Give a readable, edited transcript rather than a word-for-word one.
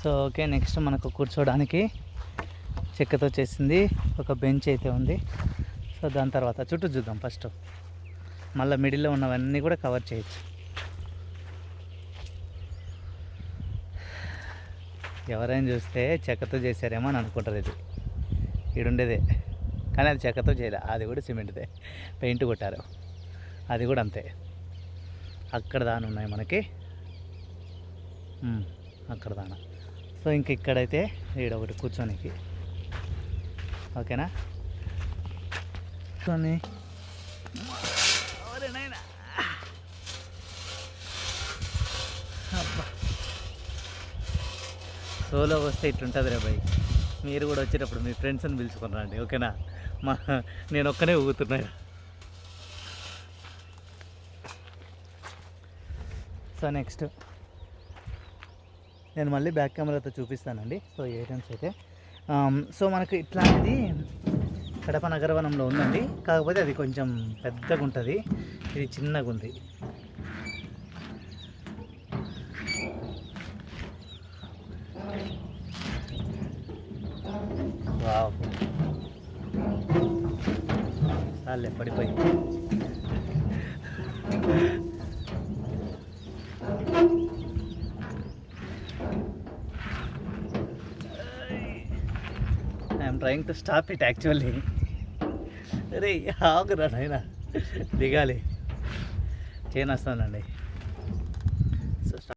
So okay, next మనకు కూర్చోడానికి చెక్కతో చేసింది ఒక బెంచ్ అయితే ఉంది. సో దాని తర్వాత చుట్టూ చూద్దాం ఫస్ట్, మళ్ళీ మిడిల్లో ఉన్నవన్నీ కూడా కవర్ చేయొచ్చు. ఎవరైనా చూస్తే చెక్కతో చేశారేమో అని అనుకుంటారు. ఇది ఈడుండేదే, కానీ అది చెక్కతో చేయలే, అది కూడా సిమెంట్దే, పెయింట్ కొట్టారు. అది కూడా అంతే. అక్కడ దాని ఉన్నాయి మనకి, అక్కడ దాన. సో ఇంక ఇక్కడైతే ఒకటి కూర్చోనికి, ఓకేనా. కూర్చొని సోలో వస్తే ఇట్లుంటుంది రే బాయ్. మీరు కూడా వచ్చేటప్పుడు మీ ఫ్రెండ్స్ని పిలుచుకుని రండి, ఓకేనా. నేను ఒక్కనే ఊగుతున్నా. సో నెక్స్ట్ నేను మళ్ళీ బ్యాక్ కెమెరాతో చూపిస్తానండి. సో ఏరియన్స్ అయితే సో మనకు ఇట్లాంటిది కడప నగరవనంలో ఉందండి, కాకపోతే అది కొంచెం పెద్దగా ఉంటుంది, ఇది చిన్నగా ఉంది. వావ్, చాలే పడిపోయి. I'm trying to stop it actually. అరే ఆగురా నాయనా, దిగాలి. చేయను వస్తానండి.